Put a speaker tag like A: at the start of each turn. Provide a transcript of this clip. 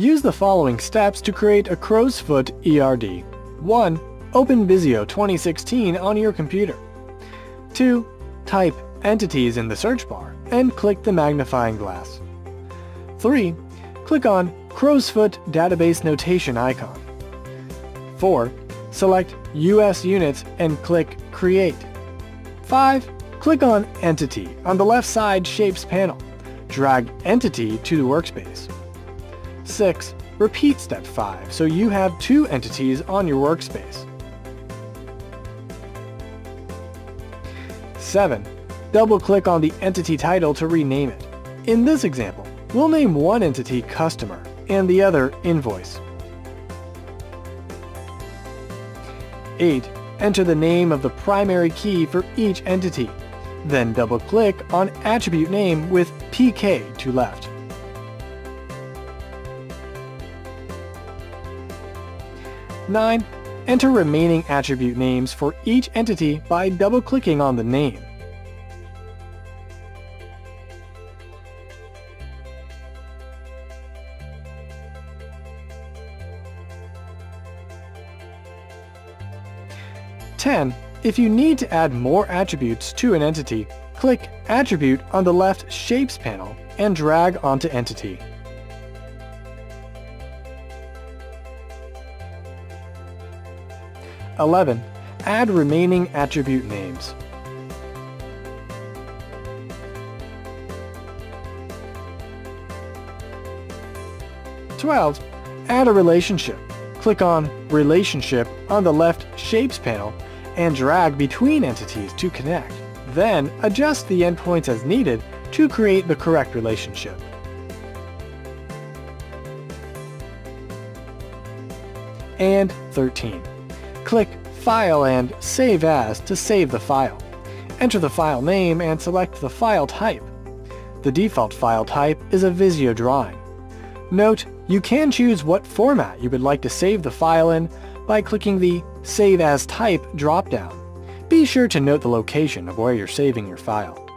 A: Use the following steps to create a crow's foot ERD. 1. Open Visio 2016 on your computer. 2. Type Entities in the search bar and click the magnifying glass. 3. Click on Crow's Foot Database Notation icon. 4. Select US Units and click Create. 5. Click on Entity on the left side Shapes panel. Drag Entity to the workspace. 6. Repeat step 5 so you have 2 entities on your workspace. 7. Double-click on the entity title to rename it. In this example, we'll name one entity Customer and the other Invoice. 8. Enter the name of the primary key for each entity. Then double-click on Attribute Name with PK to left. 9. Enter remaining attribute names for each entity by double-clicking on the name. If you need to add more attributes to an entity, click Attribute on the left Shapes panel and drag onto Entity. 11. Add remaining attribute names. 12. Add a relationship. Click on Relationship on the left Shapes panel and drag between entities to connect. Then adjust the endpoints as needed to create the correct relationship. And 13. Click File and Save As to save the file. Enter the file name and select the file type. The default file type is a Visio drawing. Note, you can choose what format you would like to save the file in by clicking the Save As Type drop-down. Be sure to note the location of where you're saving your file.